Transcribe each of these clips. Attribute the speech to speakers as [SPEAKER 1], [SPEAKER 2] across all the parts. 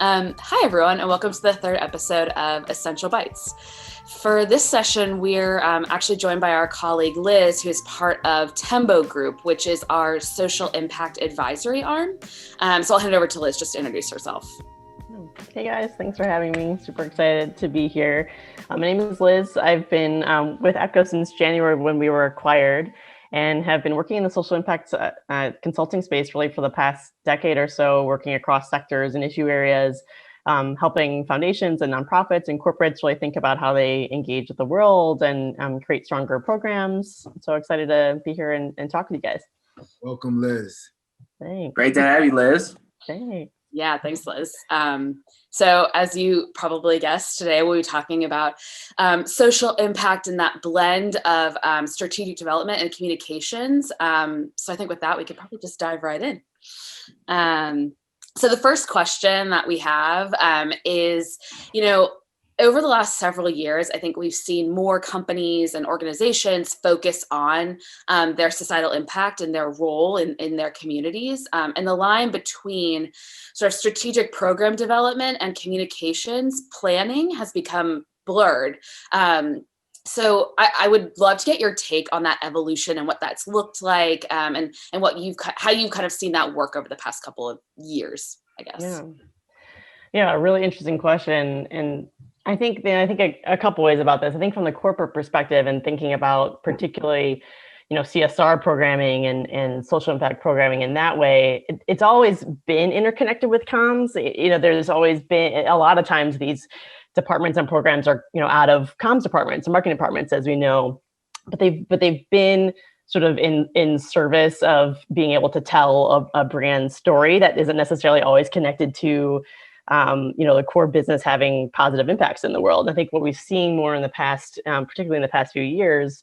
[SPEAKER 1] Hi, everyone, and welcome to the third episode of Essential Bytes. For this session, we're actually joined by our colleague Liz, who is part of Tembo Group, which is our social impact advisory arm. So I'll hand it over to Liz just to introduce herself.
[SPEAKER 2] Hey guys, thanks for having me. Super excited to be here. My name is Liz. I've been with APCO since January when we were acquired, and have been working in the social impact consulting space really for the past decade or so, working across sectors and issue areas, helping foundations and nonprofits and corporates really think about how they engage with the world and create stronger programs. So excited to be here and talk with you guys.
[SPEAKER 3] Welcome, Liz.
[SPEAKER 2] Thanks.
[SPEAKER 4] Great to have you, Liz.
[SPEAKER 2] Thanks.
[SPEAKER 1] Yeah, thanks, Liz. So as you probably guessed, today we'll be talking about social impact and that blend of strategic development and communications. So I think with that, we could probably just dive right in. So the first question that we have is, over the last several years, I think we've seen more companies and organizations focus on their societal impact and their role in their communities. And the line between sort of strategic program development and communications planning has become blurred. So I would love to get your take on that evolution and what that's looked like, and how you've kind of seen that work over the past couple of years, I guess.
[SPEAKER 2] Yeah, a really interesting question. And I think a couple ways about this. I think from the corporate perspective and thinking about particularly, CSR programming and social impact programming in that way, it's always been interconnected with comms. There's always been a lot of times these departments and programs are, out of comms departments and marketing departments, as we know, but they've been sort of in service of being able to tell a brand story that isn't necessarily always connected to the core business having positive impacts in the world. I think what we've seen more in the past, particularly in the past few years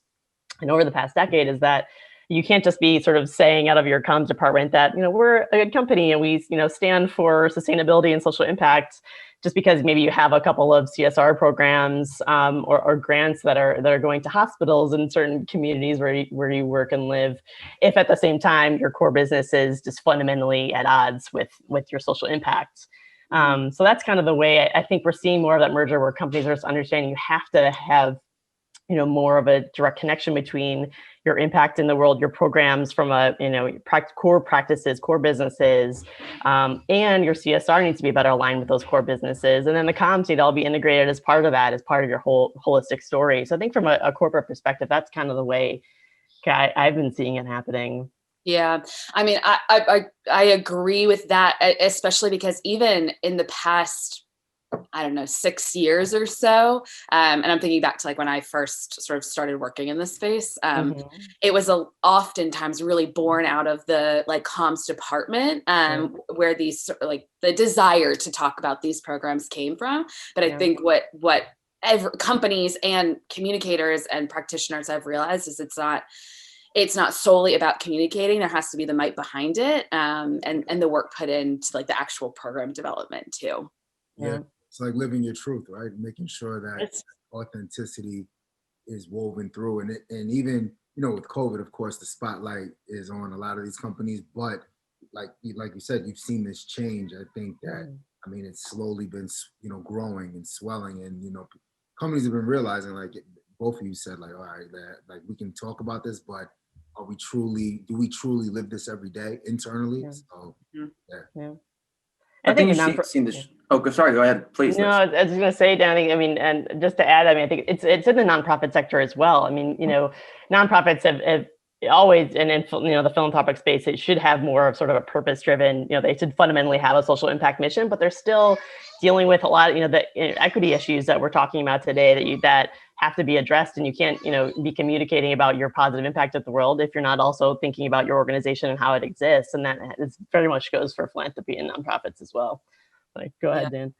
[SPEAKER 2] and over the past decade, is that you can't just be sort of saying out of your comms department that, we're a good company and we, stand for sustainability and social impact, just because maybe you have a couple of CSR programs or grants that are going to hospitals in certain communities where you work and live, if at the same time your core business is just fundamentally at odds with your social impact. So that's kind of the way I think we're seeing more of that merger, where companies are just understanding you have to have, more of a direct connection between your impact in the world, your programs from core practices, core businesses, and your CSR needs to be better aligned with those core businesses. And then the comms need to all be integrated as part of that, as part of your whole holistic story. So I think from a corporate perspective, that's kind of the way I've been seeing it happening.
[SPEAKER 1] Yeah, I mean, I agree with that, especially because even in the past, 6 years or so, and I'm thinking back to like when I first sort of started working in this space, it was oftentimes really born out of the like comms department, where these like the desire to talk about these programs came from. But I think what companies and communicators and practitioners have realized is it's not solely about communicating. There has to be the might behind it, and the work put into like the actual program development too.
[SPEAKER 3] Yeah, it's like living your truth, right? Making sure that authenticity is woven through, and even with COVID, of course, the spotlight is on a lot of these companies. But like you said, you've seen this change. I think that it's slowly been growing and swelling, and companies have been realizing, like both of you said, like, all right, that like we can talk about this, but do we truly live this every day internally?
[SPEAKER 2] Yeah.
[SPEAKER 3] So,
[SPEAKER 2] yeah.
[SPEAKER 4] I think you've seen this. Oh, sorry. Go ahead, please.
[SPEAKER 2] No, I was just going to say, Dan, and just to add, I think it's in the nonprofit sector as well. Nonprofits have always, and in the philanthropic space, it should have more of sort of a purpose-driven. They should fundamentally have a social impact mission, but they're still dealing with a lot of the equity issues that we're talking about today that have to be addressed, and you can't be communicating about your positive impact at the world if you're not also thinking about your organization and how it exists. And that very much goes for philanthropy and nonprofits as well. Like, go ahead, Dan.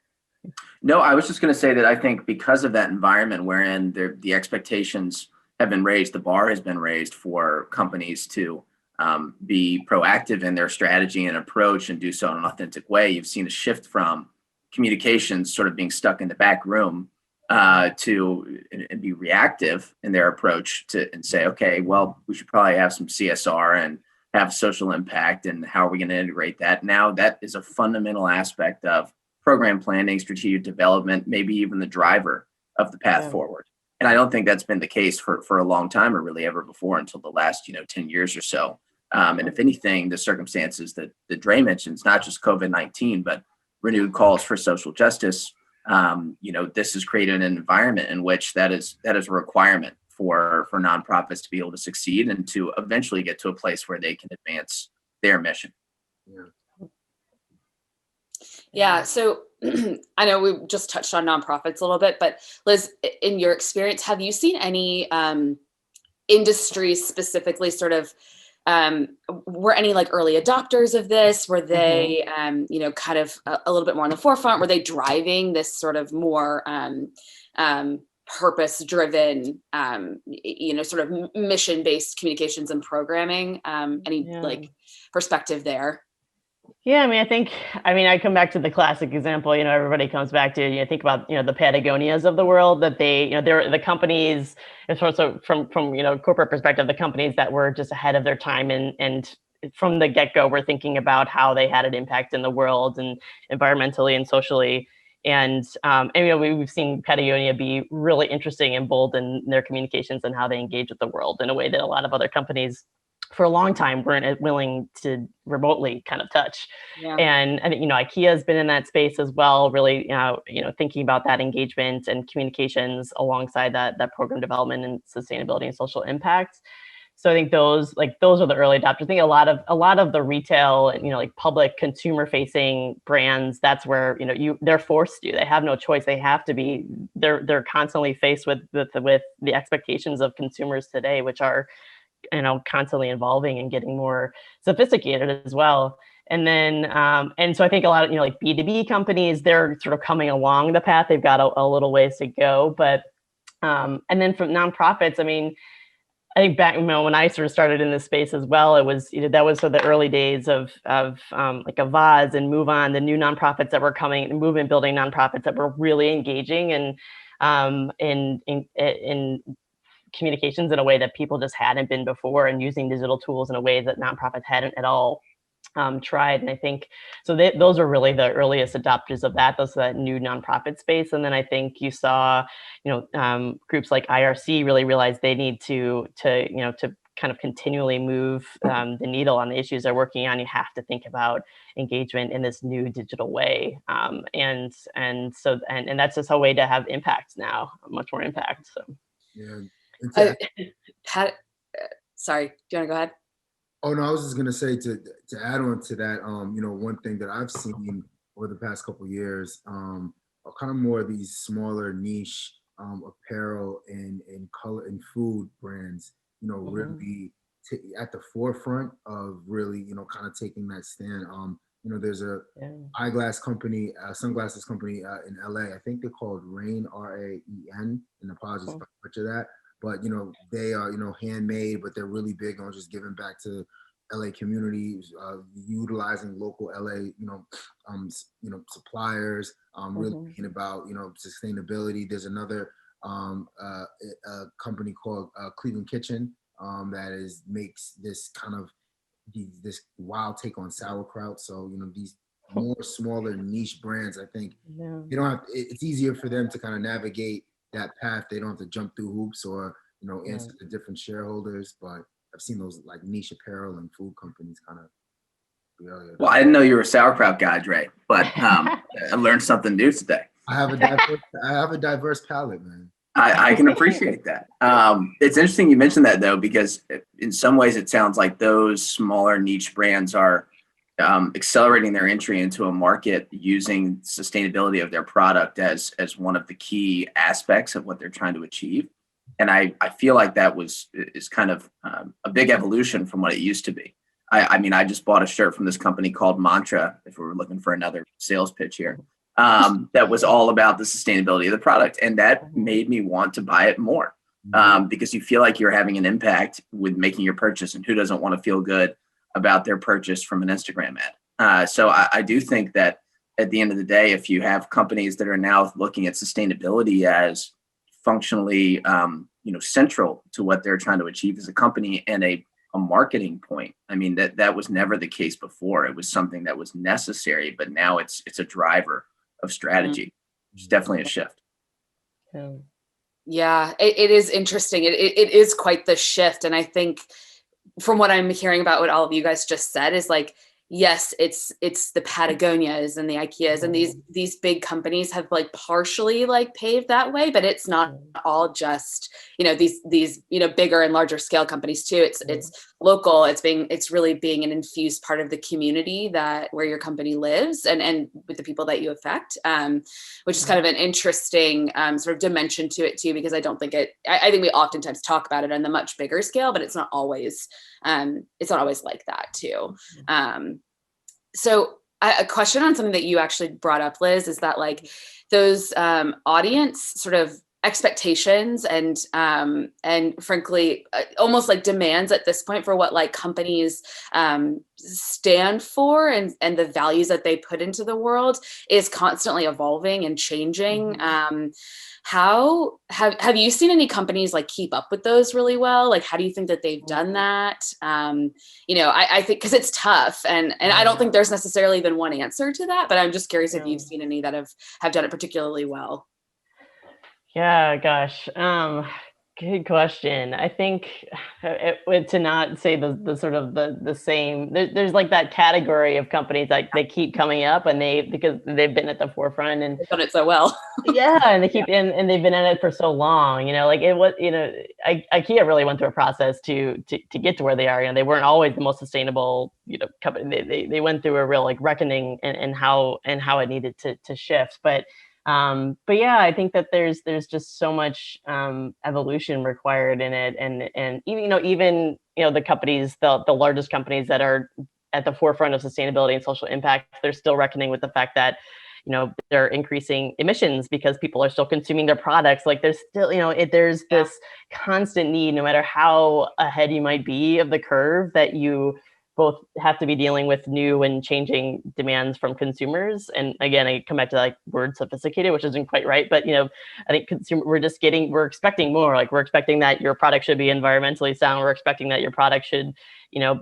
[SPEAKER 4] No, I was just going to say that I think because of that environment wherein the expectations have been raised, the bar has been raised for companies to be proactive in their strategy and approach and do so in an authentic way. You've seen a shift from communications sort of being stuck in the back room to be reactive in their approach and say, okay, well, we should probably have some CSR and have social impact, and how are we going to integrate that? Now that is a fundamental aspect of program planning, strategic development, maybe even the driver of the path forward. And I don't think that's been the case for a long time, or really ever before, until the last 10 years or so. And if anything, the circumstances that Dre mentions, not just COVID-19, but renewed calls for social justice, this has created an environment in which that is a requirement for nonprofits to be able to succeed and to eventually get to a place where they can advance their mission.
[SPEAKER 1] Yeah. So I know we just touched on nonprofits a little bit, but Liz, in your experience, have you seen any industries specifically sort of, were any like early adopters of this? Were they, kind of a little bit more on the forefront? Were they driving this sort of more purpose-driven, sort of mission-based communications and programming? Any like perspective there?
[SPEAKER 2] Yeah, I come back to the classic example, everybody comes back to, think about, the Patagonias of the world, that they're the companies, and so from corporate perspective, the companies that were just ahead of their time and from the get-go were thinking about how they had an impact in the world and environmentally and socially. And we've seen Patagonia be really interesting and bold in their communications and how they engage with the world in a way that a lot of other companies for a long time weren't willing to remotely kind of touch. Yeah. And I think, IKEA has been in that space as well, really, thinking about that engagement and communications alongside that program development and sustainability and social impact. So I think those are the early adopters. I think a lot of the retail and, like public consumer facing brands, that's where, they're forced to, they have no choice. They have to be, they're constantly faced with the expectations of consumers today, which are, constantly evolving and getting more sophisticated as well. And then, and so I think a lot of, like B2B companies, they're sort of coming along the path. They've got a little ways to go, but, and then from nonprofits, I think back, when I sort of started in this space as well, it was, that was sort of the early days of like Avaz and Move On, the new nonprofits that were coming, movement building nonprofits that were really engaging and in communications in a way that people just hadn't been before, and using digital tools in a way that nonprofits hadn't at all tried. And I think so those are really the earliest adopters of that. Those are that new nonprofit space. And then I think you saw, groups like IRC really realize they need to kind of continually move the needle on the issues they're working on. You have to think about engagement in this new digital way, and that's just a way to have impact now, much more impact. So
[SPEAKER 3] yeah.
[SPEAKER 1] Sorry, do you want to go ahead?
[SPEAKER 3] Oh no, I was just gonna say to add on to that, one thing that I've seen over the past couple of years, are kind of more of these smaller niche apparel and color and food brands, really at the forefront of really, kind of taking that stand. There's a eyeglass company, sunglasses company in LA. I think they're called Rain, RAEN, and apologies if I butcher that. But they are handmade, but they're really big on just giving back to LA communities, utilizing local LA suppliers, really being about sustainability. There's another a company called Cleveland Kitchen that makes this kind of this wild take on sauerkraut. So these more smaller niche brands, I think you don't have. It's easier for them to kind of navigate that path. They don't have to jump through hoops or answer to different shareholders. But I've seen those like niche apparel and food companies kind of.
[SPEAKER 4] Well, I didn't know you were a sauerkraut guy, Dre, but I learned something new today.
[SPEAKER 3] I have a diverse palate, man.
[SPEAKER 4] I can appreciate that. It's interesting you mentioned that though, because in some ways it sounds like those smaller niche brands are accelerating their entry into a market using sustainability of their product as one of the key aspects of what they're trying to achieve. And I feel like that is kind of a big evolution from what it used to be. I just bought a shirt from this company called Mantra, if we were looking for another sales pitch here, that was all about the sustainability of the product. And that made me want to buy it more because you feel like you're having an impact with making your purchase, and who doesn't want to feel good about their purchase from an Instagram ad. So I do think that at the end of the day, if you have companies that are now looking at sustainability as functionally, central to what they're trying to achieve as a company and a marketing point, that was never the case before. It was something that was necessary, but now it's a driver strategy, which is definitely a shift.
[SPEAKER 1] Yeah, it is interesting. It is quite the shift. And I think from what I'm hearing about what all of you guys just said is like, yes, it's the Patagonias and the IKEAs and these big companies have like partially like paved that way, but it's not all just, these, bigger and larger scale companies too. It's local. It's really being an infused part of the community where your company lives and with the people that you affect, which is kind of an interesting sort of dimension to it too, because I don't think I think we oftentimes talk about it on the much bigger scale, but it's not always like that too. So a question on something that you actually brought up, Liz, is that like those audience sort of expectations and frankly, almost like demands at this point for what like companies stand for and the values that they put into the world is constantly evolving and changing. How have you seen any companies like keep up with those really well? Like, how do you think that they've done that? I think because it's tough and I don't think there's necessarily even one answer to that, but I'm just curious if you've seen any that have done it particularly well.
[SPEAKER 2] Yeah, gosh. Good question. I think to not say the sort of the same, there's like that category of companies like they keep coming up and because they've been at the forefront and
[SPEAKER 1] they've done it so well.
[SPEAKER 2] Yeah, and they keep and they've been at it for so long. Like it was, IKEA really went through a process to get to where they are. They weren't always the most sustainable, company. They went through a real like reckoning and how it needed to shift. But yeah, I think that there's just so much evolution required in it, and even the companies, the largest companies that are at the forefront of sustainability and social impact, they're still reckoning with the fact that they're increasing emissions because people are still consuming their products. Like there's still there's this constant need, no matter how ahead you might be of the curve, that you both have to be dealing with new and changing demands from consumers. And again, I come back to like word sophisticated, which isn't quite right, but I think we're expecting more. Like we're expecting that your product should be environmentally sound. We're expecting that your product should,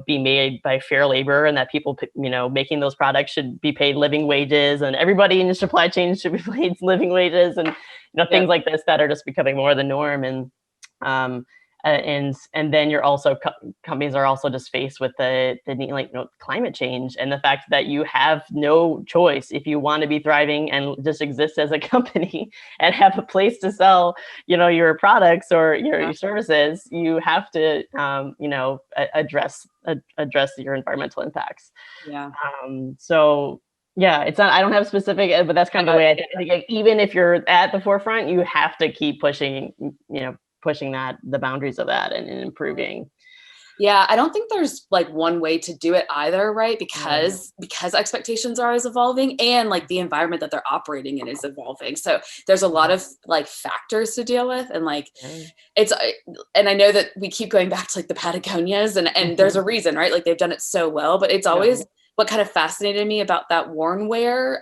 [SPEAKER 2] be made by fair labor, and that people, making those products should be paid living wages, and everybody in the supply chain should be paid living wages, and things like this that are just becoming more the norm. And then you're also companies are also just faced with the climate change and the fact that you have no choice if you want to be thriving and just exist as a company and have a place to sell your products or your services. You have to address your environmental impacts. So yeah, it's not, I don't have specific, but that's kind of the way I think like, even if you're at the forefront, you have to keep pushing the boundaries of that and improving.
[SPEAKER 1] Yeah, I don't think there's like one way to do it either, right? Because expectations are always evolving and like the environment that they're operating in is evolving. So there's a lot of like factors to deal with, and like and I know that we keep going back to like the Patagonias and there's a reason, right? Like they've done it so well, but it's always what kind of fascinated me about that Warnwear,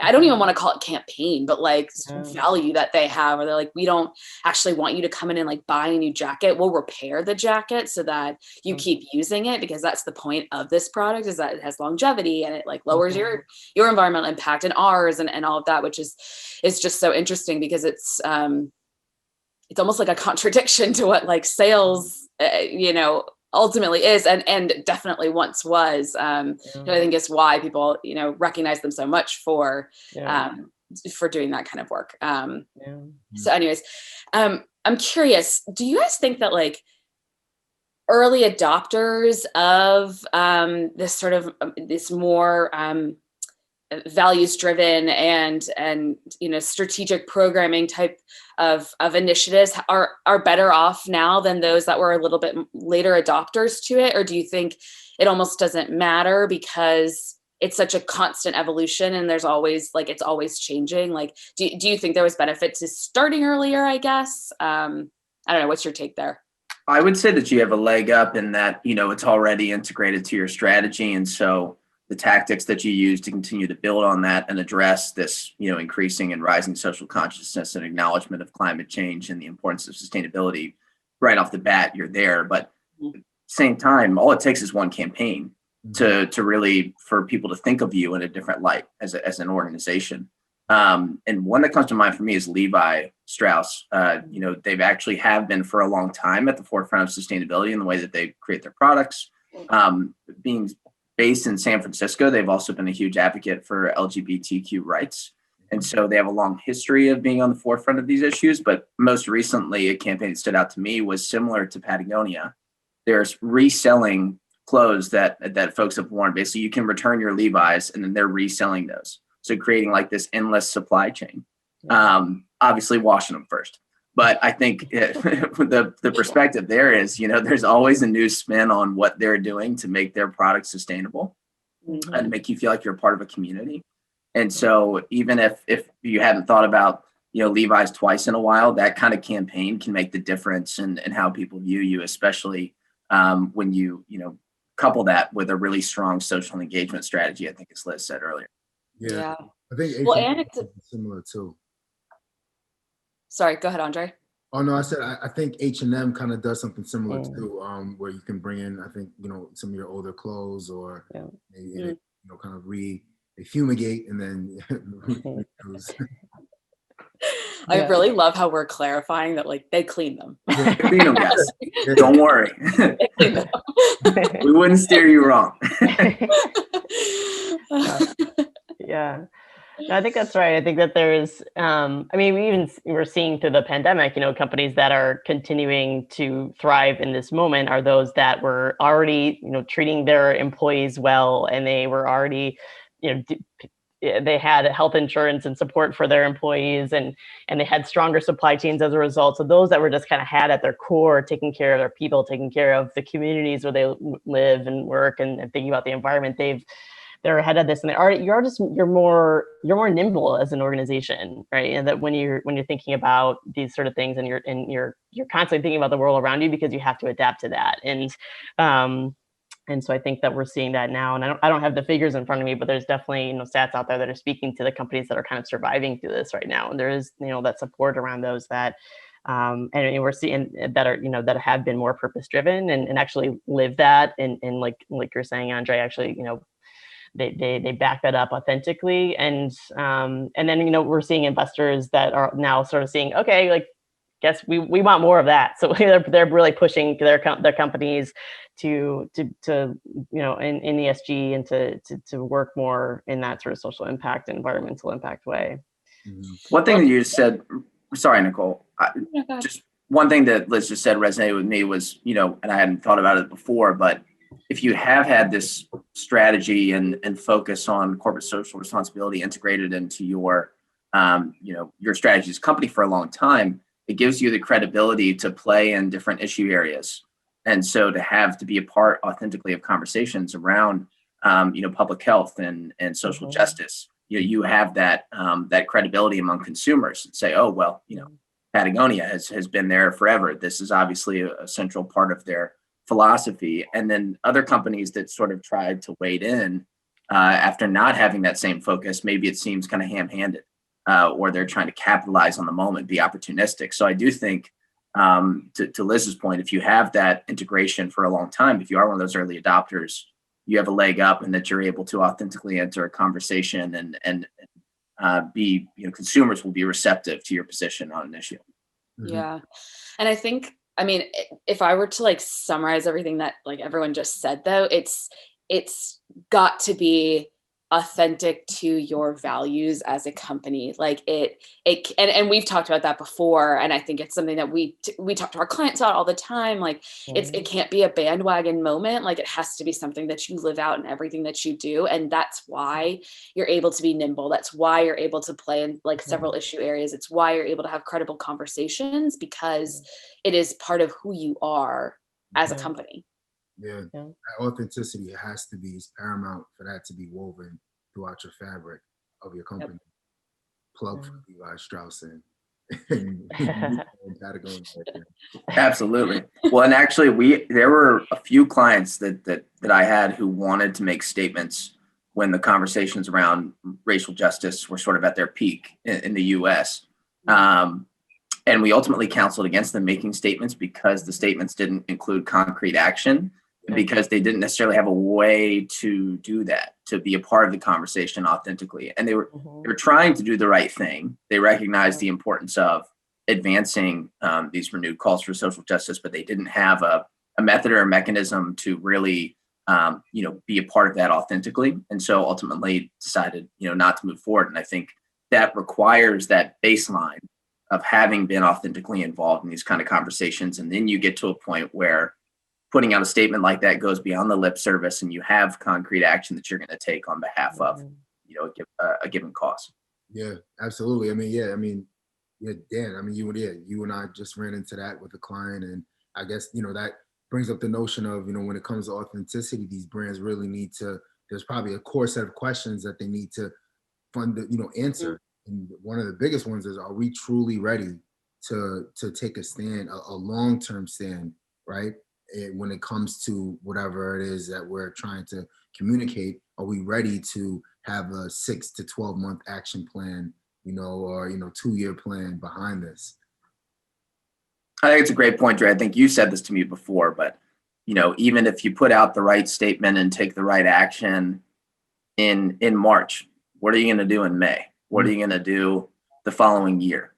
[SPEAKER 1] I don't even want to call it campaign, but like value that they have, where they're like, we don't actually want you to come in and like buy a new jacket. We'll repair the jacket so that you keep using it, because that's the point of this product, is that it has longevity and it like lowers your environmental impact and ours and all of that, which is just so interesting, because it's almost like a contradiction to what like sales, ultimately is and definitely once was. I think it's why people recognize them so much for doing that kind of work. So anyways, I'm curious, do you guys think that like early adopters of this sort of this more values driven and strategic programming type of initiatives are better off now than those that were a little bit later adopters to it? Or do you think it almost doesn't matter because it's such a constant evolution and there's always like, it's always changing? Like, do you think there was benefit to starting earlier, I guess? I don't know. What's your take there?
[SPEAKER 4] I would say that you have a leg up in that, it's already integrated to your strategy. And so the tactics that you use to continue to build on that and address this, increasing and rising social consciousness and acknowledgement of climate change and the importance of sustainability, right off the bat, you're there. But at the same time, all it takes is one campaign to really, for people to think of you in a different light as an organization. And one that comes to mind for me is Levi Strauss. They've actually have been for a long time at the forefront of sustainability in the way that they create their products. Being based in San Francisco, they've also been a huge advocate for LGBTQ rights. And so they have a long history of being on the forefront of these issues. But most recently, a campaign that stood out to me was similar to Patagonia. There's reselling clothes that folks have worn. Basically, you can return your Levi's and then they're reselling those. So creating like this endless supply chain. Obviously washing them first. But I think the perspective there is, there's always a new spin on what they're doing to make their product sustainable and to make you feel like you're a part of a community. And so even if you hadn't thought about, Levi's twice in a while, that kind of campaign can make the difference in how people view you, especially when you couple that with a really strong social engagement strategy, I think as Liz said earlier.
[SPEAKER 3] Yeah. I think
[SPEAKER 1] and
[SPEAKER 3] it's similar too.
[SPEAKER 1] Sorry, go ahead, Andre.
[SPEAKER 3] Oh no, I said I think H&M kind of does something similar too, where you can bring in, I think, some of your older clothes or they kind of they fumigate and then reuse.
[SPEAKER 1] I really love how we're clarifying that, like, they clean them.
[SPEAKER 4] Clean them, guys. Don't worry.
[SPEAKER 1] They clean them.
[SPEAKER 4] We wouldn't steer you wrong.
[SPEAKER 2] Yeah. No, I think that's right. I think that there's, we're seeing through the pandemic, companies that are continuing to thrive in this moment are those that were already, treating their employees well, and they were already, they had health insurance and support for their employees, and they had stronger supply chains as a result. So those that were just kind of had at their core, taking care of their people, taking care of the communities where they live and work, and thinking about the environment, they're ahead of this, and you're more nimble as an organization, right? And that when you're thinking about these sort of things, and you're constantly thinking about the world around you because you have to adapt to that. And so I think that we're seeing that now. And I don't have the figures in front of me, but there's definitely stats out there that are speaking to the companies that are kind of surviving through this right now. And there is that support around those that. And we're seeing that are that have been more purpose driven and actually live that, and like you're saying, Andre, actually they back that up authentically, and then we're seeing investors that are now sort of seeing, okay, like, guess we want more of that. So they're really pushing their companies to in ESG and to work more in that sort of social impact, environmental impact way.
[SPEAKER 4] One thing that you just said, sorry, Nicole, just one thing that Liz just said resonated with me was, and I hadn't thought about it before, but if you have had this strategy and focus on corporate social responsibility integrated into your strategy as a company for a long time, it gives you the credibility to play in different issue areas. And so to be a part authentically of conversations around, public health and social justice, you have that credibility among consumers and say, oh, well, Patagonia has been there forever. This is obviously a central part of their philosophy. And then other companies that sort of tried to wade in after not having that same focus, maybe it seems kind of ham-handed, or they're trying to capitalize on the moment, be opportunistic. So I do think, to Liz's point, if you have that integration for a long time, if you are one of those early adopters, you have a leg up, and that you're able to authentically enter a conversation and be, consumers will be receptive to your position on an issue.
[SPEAKER 1] Yeah. And I think, if I were to summarize everything that everyone just said, though, it's got to be authentic to your values as a company. And we've talked about that before. And I think it's something that we talk to our clients about all the time. It can't be a bandwagon moment. It has to be something that you live out in everything that you do. And that's why you're able to be nimble. That's why you're able to play in several issue areas. It's why you're able to have credible conversations, because it is part of who you are as a company.
[SPEAKER 3] Yeah, that authenticity has to be paramount for that to be woven throughout your fabric of your company. Plug for Levi Strauss and Patagonia.
[SPEAKER 4] Absolutely. Well, and actually, there were a few clients that I had who wanted to make statements when the conversations around racial justice were sort of at their peak in the U.S. And we ultimately counseled against them making statements because the statements didn't include concrete action. because they didn't necessarily have a way to do that, to be a part of the conversation authentically. And they were trying to do the right thing. They recognized the importance of advancing these renewed calls for social justice, but they didn't have a method or a mechanism to really be a part of that authentically. And so ultimately decided, not to move forward. And I think that requires that baseline of having been authentically involved in these kind of conversations. And then you get to a point where putting out a statement like that goes beyond the lip service, and you have concrete action that you're going to take on behalf of, a given cause.
[SPEAKER 3] Yeah, absolutely. Dan, you and I just ran into that with a client, and I guess, that brings up the notion of, when it comes to authenticity, these brands really need to, there's probably a core set of questions that they need to answer. And one of the biggest ones is, are we truly ready to take a stand, a long-term stand, right? When it comes to whatever it is that we're trying to communicate, are we ready to have a 6 to 12 month action plan, or 2-year plan behind this?
[SPEAKER 4] I think it's a great point, Dre. I think you said this to me before, but even if you put out the right statement and take the right action in March, what are you going to do in May? What are you going to do the following year?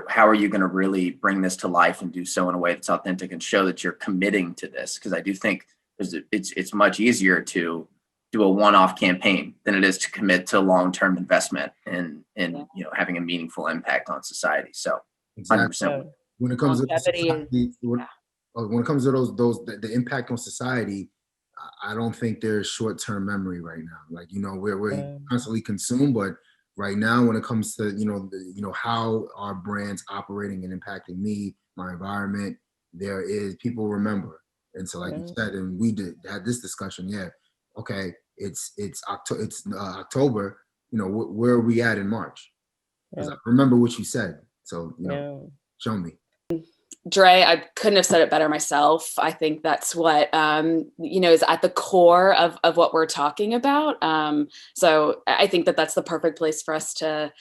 [SPEAKER 4] How are you going to really bring this to life and do so in a way that's authentic and show that you're committing to this? Because I do think it's much easier to do a one-off campaign than it is to commit to long-term investment and having a meaningful impact on society. So 100%.
[SPEAKER 3] When it comes to society, when it comes to the impact on society, I don't think there's short-term memory right now. We're constantly consumed, but right now, when it comes to how our brands operating and impacting me, my environment, there is people remember. And so, like you said, and we had this discussion. Yeah, okay, it's October. Where are we at in March? Because I remember what you said. So show me.
[SPEAKER 1] Dre, I couldn't have said it better myself. I think that's what, is at the core of what we're talking about. So I think that's the perfect place for us to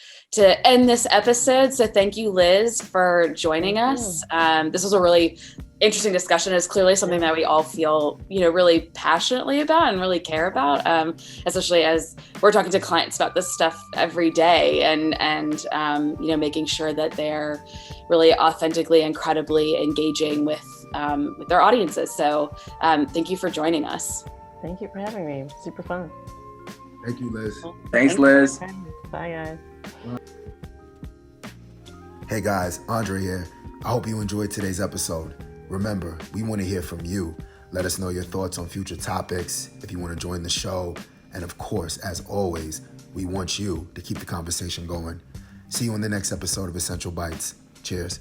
[SPEAKER 1] end this episode. So thank you, Liz, for joining us. This was a really interesting discussion. It's clearly something that we all feel, really passionately about and really care about, especially as we're talking to clients about this stuff every day and making sure that they're really authentically, incredibly engaging with their audiences. So thank you for joining us.
[SPEAKER 2] Thank you for having me. Super fun.
[SPEAKER 3] Thank you, Liz.
[SPEAKER 4] Thanks, Liz.
[SPEAKER 2] Bye, guys.
[SPEAKER 3] Hey, guys. Andre here. I hope you enjoyed today's episode. Remember, we want to hear from you. Let us know your thoughts on future topics, if you want to join the show. And of course, as always, we want you to keep the conversation going. See you in the next episode of Essential Bytes. Cheers.